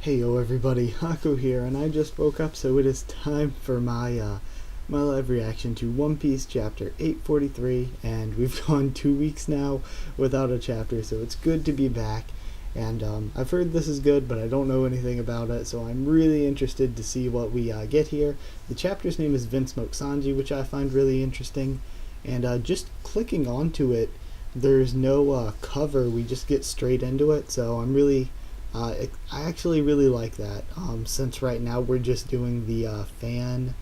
Hey yo everybody, Haku here, and I just woke up, so it is time for my live reaction to One Piece chapter 843, and we've gone 2 weeks now without a chapter, so it's good to be back. And I've heard this is good, but I don't know anything about it, so I'm really interested to see what we get here. The chapter's name is Vince Smoke Sanji, which I find really interesting, and just clicking onto it, there's no cover, we just get straight into it, so I actually really like that. Since right now we're just doing the fan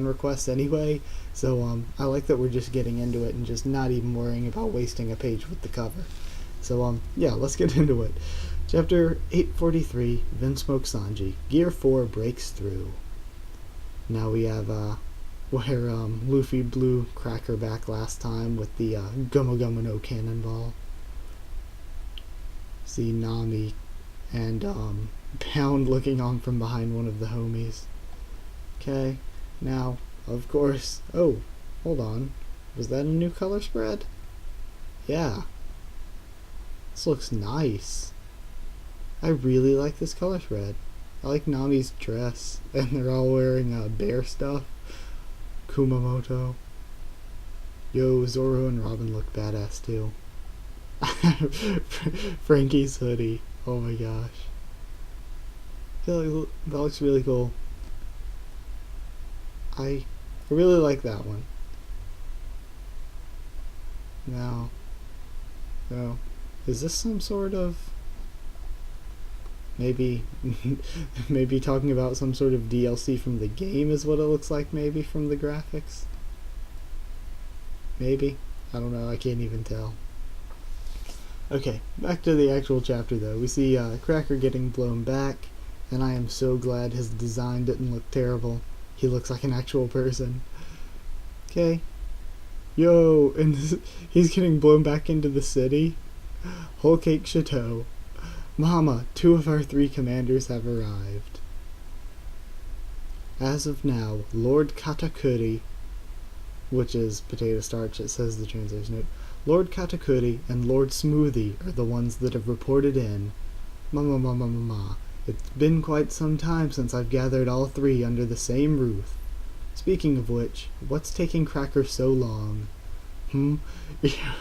requests anyway, so I like that we're just getting into it and just not even worrying about wasting a page with the cover. So yeah, let's get into it. Chapter 843, Vince Smoke Sanji. Gear 4 breaks through. Now we have where Luffy blew Cracker back last time with the Gummo Gummo no Cannonball. See Nami and Pound looking on from behind one of the homies. Okay, now, of course... Oh, hold on. Was that a new color spread? Yeah. This looks nice. I really like this color spread. I like Nami's dress, and they're all wearing bear stuff. Kumamoto. Yo, Zoro and Robin look badass too. Frankie's hoodie. Oh my gosh. I feel like that looks really cool. I really like that one. Now, is this some sort of maybe talking about some sort of DLC from the game is what it looks like, maybe from the graphics? Maybe. I don't know, I can't even tell. Okay, back to the actual chapter though. We see Cracker getting blown back, and I am so glad his design didn't look terrible. He looks like an actual person. Okay. Yo, and he's getting blown back into the city. Whole cake chateau. Mama, 2 of our 3 commanders have arrived. As of now, Lord Katakuri, which is potato starch, it says the translator's note, Lord Katakuri and Lord Smoothie are the ones that have reported in. Mama. It's been quite some time since I've gathered all 3 under the same roof. Speaking of which, what's taking Cracker so long? And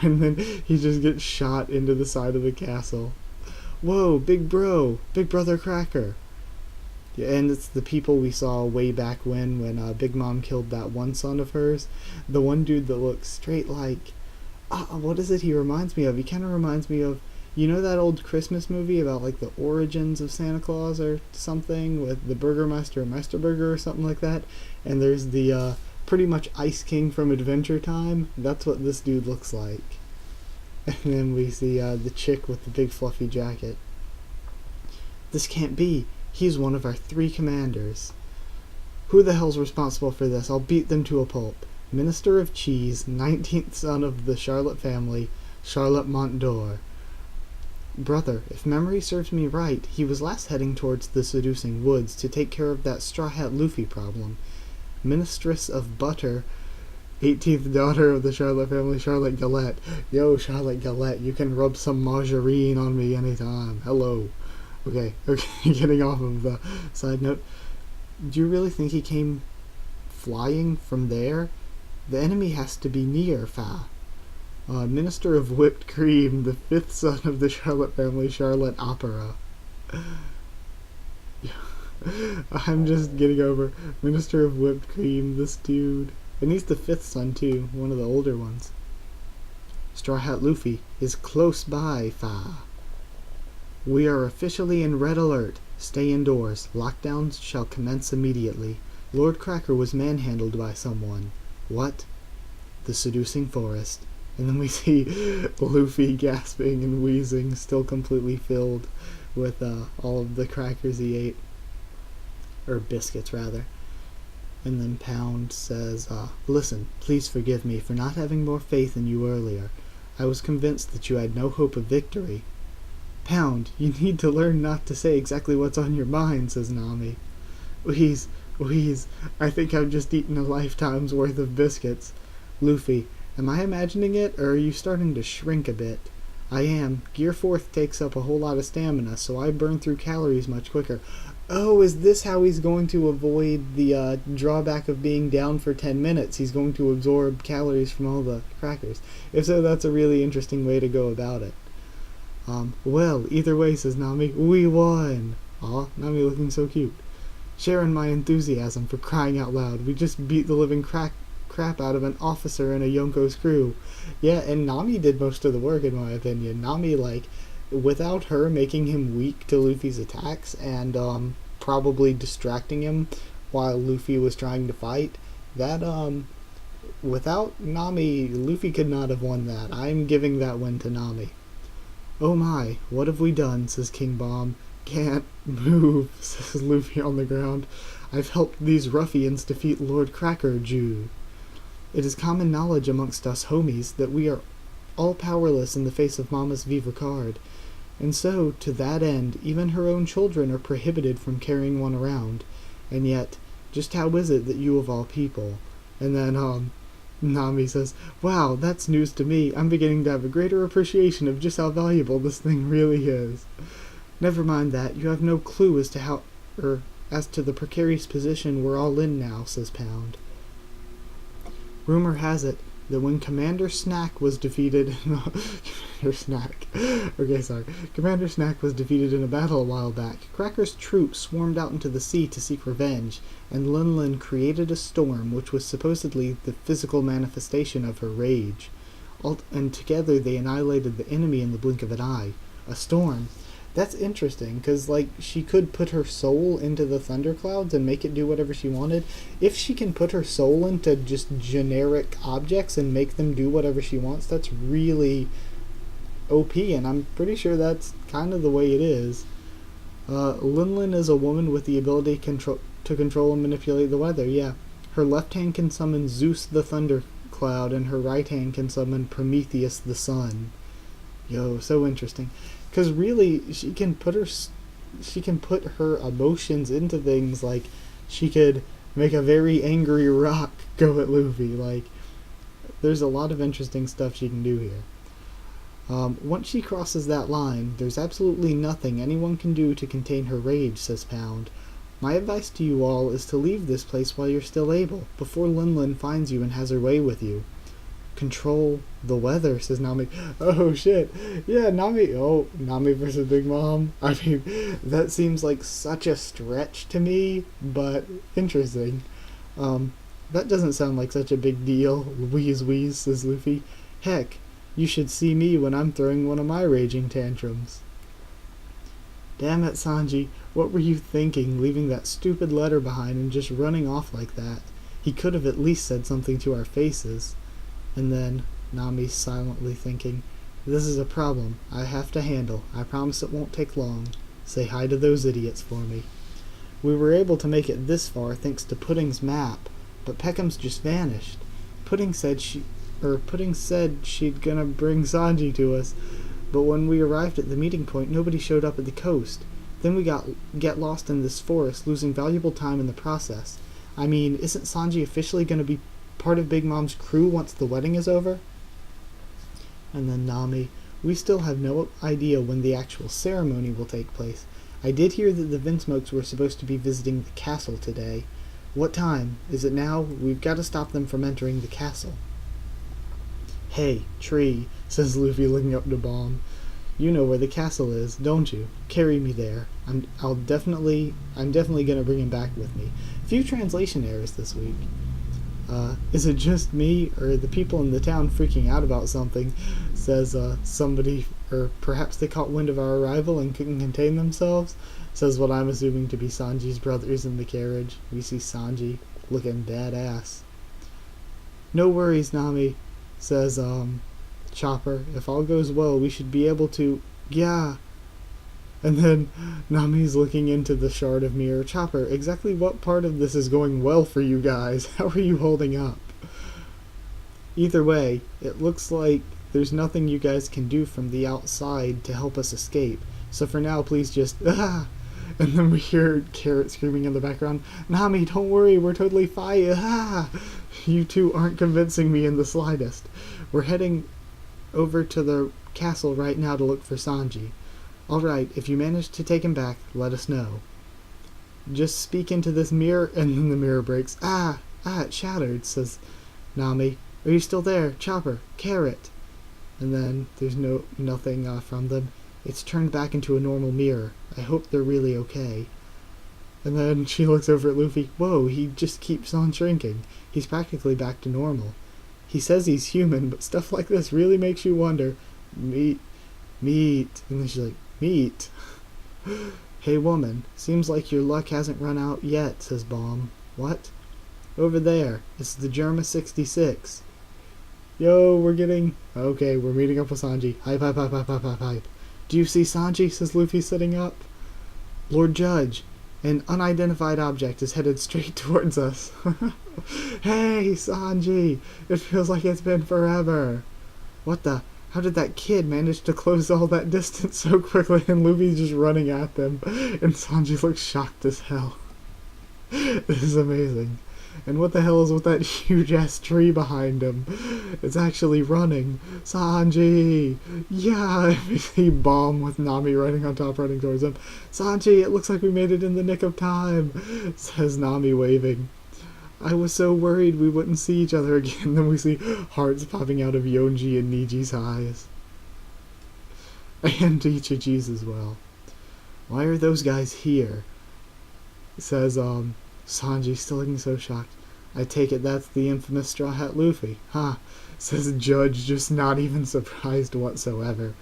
then he just gets shot into the side of the castle. Whoa, big brother Cracker. Yeah, and it's the people we saw way back when Big Mom killed that one son of hers. The one dude that looks straight like... what is it he reminds me of? He kind of reminds me of, you know that old Christmas movie about like the origins of Santa Claus or something, with the Burgermeister or Meisterburger or something like that, and there's the pretty much Ice King from Adventure Time. That's what this dude looks like. And then we see the chick with the big fluffy jacket. This can't be. He's one of our 3 commanders. Who the hell's responsible for this? I'll beat them to a pulp. Minister of Cheese, 19th son of the Charlotte family, Charlotte Montdor. Brother, if memory serves me right, he was last heading towards the seducing woods to take care of that Straw Hat Luffy problem. Mistress of Butter, 18th daughter of the Charlotte family, Charlotte Galette. Yo, Charlotte Galette, you can rub some margarine on me anytime. Hello. Okay, getting off of the side note. Do you really think he came flying from there? The enemy has to be near, Fa. Minister of Whipped Cream, the 5th son of the Charlotte family, Charlotte Opera. I'm just getting over Minister of Whipped Cream, this dude. And he's the 5th son too, one of the older ones. Straw Hat Luffy is close by, Fa. We are officially in red alert. Stay indoors. Lockdowns shall commence immediately. Lord Cracker was manhandled by someone. What? The seducing forest. And then we see Luffy gasping and wheezing, still completely filled with all of the crackers he ate. Or biscuits, rather. And then Pound says, Listen, please forgive me for not having more faith in you earlier. I was convinced that you had no hope of victory. Pound, you need to learn not to say exactly what's on your mind, says Nami. Wheeze, I think I've just eaten a lifetime's worth of biscuits. Luffy, am I imagining it, or are you starting to shrink a bit? I am. Gear 4th takes up a whole lot of stamina, so I burn through calories much quicker. Oh, is this how he's going to avoid the drawback of being down for 10 minutes? He's going to absorb calories from all the crackers. If so, that's a really interesting way to go about it. Well, either way, says Nami, we won! Aw, Nami looking so cute. Sharing my enthusiasm, for crying out loud. We just beat the living crap out of an officer in a Yonko's crew. Yeah, and Nami did most of the work, in my opinion. Nami, without her making him weak to Luffy's attacks and probably distracting him while Luffy was trying to fight, without Nami, Luffy could not have won that. I'm giving that win to Nami. Oh my, what have we done, says King Bomb. Can't move, says Luffy on the ground. I've helped these ruffians defeat Lord Cracker Jew. It is common knowledge amongst us homies that we are all powerless in the face of Mama's Viva Card. And so, to that end, even her own children are prohibited from carrying one around. And yet, just how is it that you of all people? And then, Nami says, wow, that's news to me. I'm beginning to have a greater appreciation of just how valuable this thing really is. Never mind that. You have no clue as to as to the precarious position we're all in now, says Pound. Rumor has it that when Commander Snack was defeated Commander Snack was defeated in a battle a while back, Cracker's troops swarmed out into the sea to seek revenge, and Lin created a storm which was supposedly the physical manifestation of her rage. And together they annihilated the enemy in the blink of an eye. A storm. That's interesting, because, she could put her soul into the thunderclouds and make it do whatever she wanted. If she can put her soul into just generic objects and make them do whatever she wants, that's really OP, and I'm pretty sure that's kind of the way it is. Lin is a woman with the ability to control and manipulate the weather, yeah. Her left hand can summon Zeus the thundercloud, and her right hand can summon Prometheus the sun. Yo, so interesting. Because really, she can put her emotions into things. She could make a very angry rock go at Luffy. There's a lot of interesting stuff she can do here. Once she crosses that line, there's absolutely nothing anyone can do to contain her rage, says Pound. My advice to you all is to leave this place while you're still able, before Lin finds you and has her way with you. Control the weather, says Nami. Oh shit. Yeah, Nami versus Big Mom. I mean, that seems like such a stretch to me, but interesting. That doesn't sound like such a big deal. Wheeze, says Luffy. Heck, you should see me when I'm throwing one of my raging tantrums. Damn it, Sanji. What were you thinking, leaving that stupid letter behind and just running off like that? He could have at least said something to our faces. And then, Nami's silently thinking, this is a problem I have to handle. I promise it won't take long. Say hi to those idiots for me. We were able to make it this far thanks to Pudding's map, but Peckham's just vanished. Pudding said she'd gonna bring Sanji to us, but when we arrived at the meeting point, nobody showed up at the coast. Then we get lost in this forest, losing valuable time in the process. I mean, isn't Sanji officially gonna be part of Big Mom's crew once the wedding is over? And then Nami, we still have no idea when the actual ceremony will take place. I did hear that the Vinsmokes were supposed to be visiting the castle today. What time? Is it now? We've got to stop them from entering the castle. Hey, tree, says Luffy looking up to Bomb. You know where the castle is, don't you? Carry me there. I'm definitely gonna bring him back with me. Few translation errors this week. Is it just me, or are the people in the town freaking out about something? Says somebody, or perhaps they caught wind of our arrival and couldn't contain themselves? Says what I'm assuming to be Sanji's brothers in the carriage. We see Sanji looking badass. No worries, Nami, says Chopper. If all goes well, we should be able to... Yeah. And then Nami's looking into the shard of mirror. Chopper, exactly what part of this is going well for you guys? How are you holding up? Either way, it looks like there's nothing you guys can do from the outside to help us escape. So for now, please just... Ah! And then we hear Carrot screaming in the background, Nami, don't worry, we're totally fine. Ah! You two aren't convincing me in the slightest. We're heading over to the castle right now to look for Sanji. Alright, if you manage to take him back, let us know. Just speak into this mirror, and then the mirror breaks. It shattered, says Nami. Are you still there? Chopper, Carrot. And then there's nothing from them. It's turned back into a normal mirror. I hope they're really okay. And then she looks over at Luffy. Whoa, he just keeps on shrinking. He's practically back to normal. He says he's human, but stuff like this really makes you wonder. Meat. And then she's like, meat? Hey woman, seems like your luck hasn't run out yet, says Bomb. What? Over there. It's the Germa 66. Yo, we're meeting up with Sanji. Hype. Do you see Sanji? Says Luffy sitting up. Lord Judge, an unidentified object is headed straight towards us. Hey, Sanji! It feels like it's been forever. What the? How did that kid manage to close all that distance so quickly? And Luffy's just running at them. And Sanji looks shocked as hell. This is amazing. And what the hell is with that huge-ass tree behind him? It's actually running. Sanji! Yeah! We see Bomb with Nami running on top, running towards him. Sanji, it looks like we made it in the nick of time, says Nami, waving. I was so worried we wouldn't see each other again. Then we see hearts popping out of Yonji and Niji's eyes. And Ichiji's as well. Why are those guys here? Says, Sanji, still looking so shocked. I take it that's the infamous Straw Hat Luffy. Says Judge, just not even surprised whatsoever.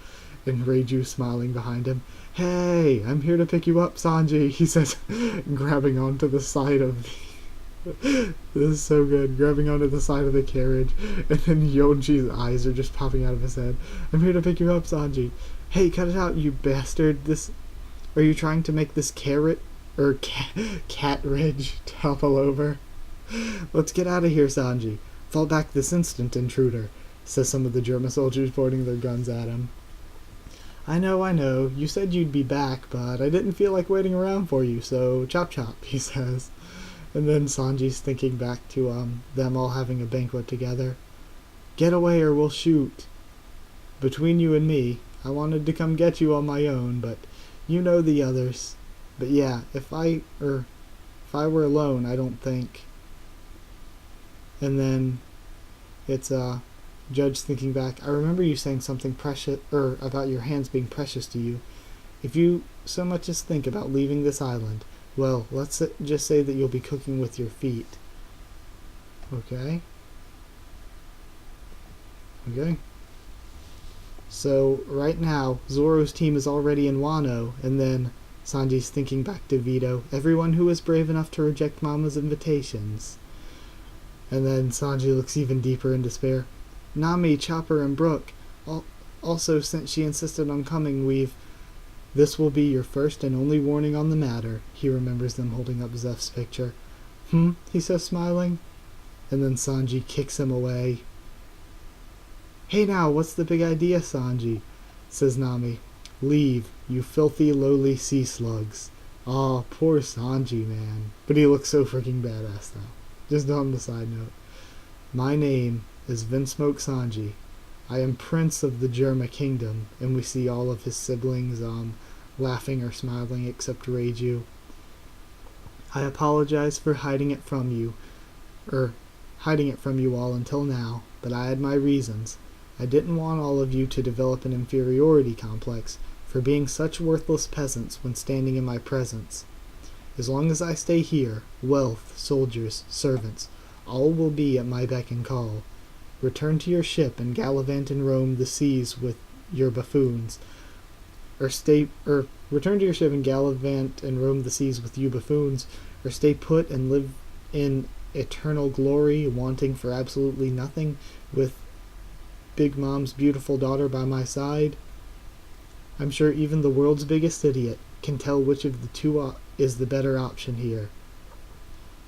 And Reiju smiling behind him. Hey, I'm here to pick you up, Sanji, he says, grabbing onto the side of the... This is so good. Grabbing onto the side of the carriage. And then Yonji's eyes are just popping out of his head. I'm here to pick you up, Sanji. Hey, cut it out, you bastard. Are you trying to make this cat ridge topple over? Let's get out of here, Sanji. Fall back this instant, intruder, says some of the German soldiers pointing their guns at him. I know. You said you'd be back, but I didn't feel like waiting around for you, so chop, he says. And then Sanji's thinking back to them all having a banquet together. Get away or we'll shoot. Between you and me, I wanted to come get you on my own, but you know the others. But yeah, if I were alone, I don't think. And then it's Judge thinking back. I remember you saying something precious, about your hands being precious to you. If you so much as think about leaving this island, well, let's just say that you'll be cooking with your feet. Okay. So, right now, Zoro's team is already in Wano, and then Sanji's thinking back to Vito. Everyone who was brave enough to reject Mama's invitations. And then Sanji looks even deeper in despair. Nami, Chopper, and Brook. Also, since she insisted on coming, This will be your first and only warning on the matter. He remembers them holding up Zeph's picture. He says, smiling. And then Sanji kicks him away. Hey now, what's the big idea, Sanji? Says Nami. Leave, you filthy, lowly sea slugs. Aw, poor Sanji, man. But he looks so freaking badass now. Just on the side note. My name is Vinsmoke Sanji. I am Prince of the Germa Kingdom, and we see all of his siblings laughing or smiling except Reiju. I apologize for hiding it from you all until now, but I had my reasons. I didn't want all of you to develop an inferiority complex for being such worthless peasants when standing in my presence. As long as I stay here, wealth, soldiers, servants, all will be at my beck and call. Return to your ship and gallivant and roam the seas with your buffoons. Return to your ship and gallivant and roam the seas with you buffoons, or stay put and live in eternal glory, wanting for absolutely nothing, with Big Mom's beautiful daughter by my side. I'm sure even the world's biggest idiot can tell which of the two is the better option here.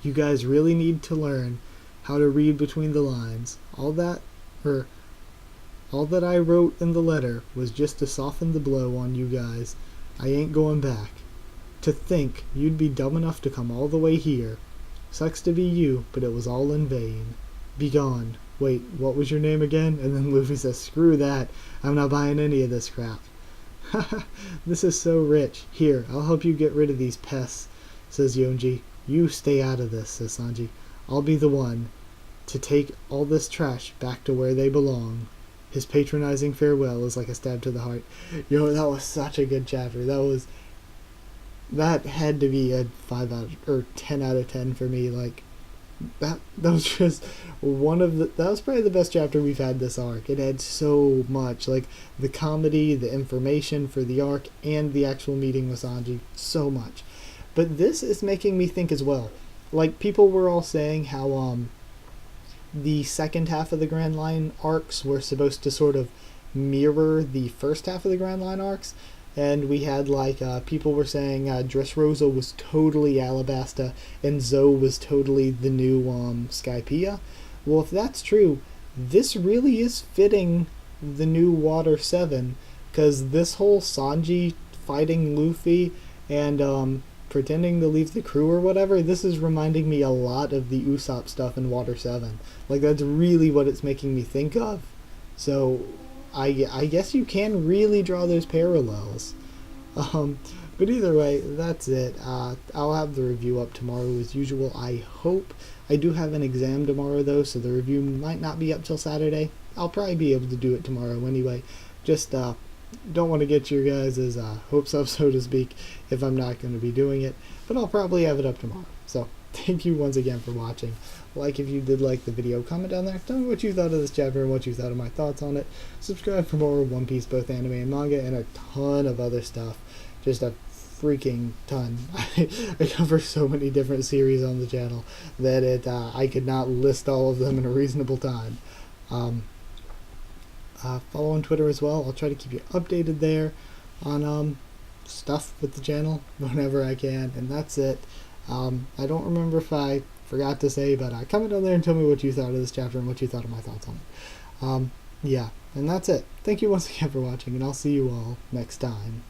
You guys really need to learn how to read between the lines. All that I wrote in the letter was just to soften the blow on you guys. I ain't going back. To think you'd be dumb enough to come all the way here. Sucks to be you, but it was all in vain. Be gone. wait, what was your name again? And then Luffy says, screw that, I'm not buying any of this crap. This is so rich. Here, I'll help you get rid of these pests, says Yonji. You stay out of this, says Sanji. I'll be the one to take all this trash back to where they belong. His patronizing farewell is like a stab to the heart. Yo, that was such a good chapter. That had to be a 10 out of 10 for me. Like, that was just that was probably the best chapter we've had this arc. It had so much, like the comedy, the information for the arc, and the actual meeting with Sanji. So much. But this is making me think as well. Like, people were all saying how the second half of the Grand Line arcs were supposed to sort of mirror the first half of the Grand Line arcs. And we had, like, people were saying Dressrosa was totally Alabasta and Zoe was totally the new Skypiea. Well, if that's true, this really is fitting the new Water 7, because this whole Sanji fighting Luffy and pretending to leave the crew or whatever, this is reminding me a lot of the Usopp stuff in Water 7. Like, that's really what it's making me think of. So I guess you can really draw those parallels. But either way, that's it. I'll have the review up tomorrow as usual, I hope. I do have an exam tomorrow, though, so the review might not be up till Saturday. I'll probably be able to do it tomorrow anyway. Just don't want to get your guys' hopes up, so to speak, if I'm not going to be doing it. But I'll probably have it up tomorrow. So thank you once again for watching. Like if you did like the video, comment down there, tell me what you thought of this chapter and what you thought of my thoughts on it. Subscribe for more One Piece, both anime and manga, and a ton of other stuff. Just a freaking ton. I cover so many different series on the channel that I could not list all of them in a reasonable time. Follow on Twitter as well. I'll try to keep you updated there on stuff with the channel whenever I can, and that's it. I don't remember if I forgot to say, but comment down there and tell me what you thought of this chapter and what you thought of my thoughts on it. Yeah, and that's it. Thank you once again for watching, and I'll see you all next time.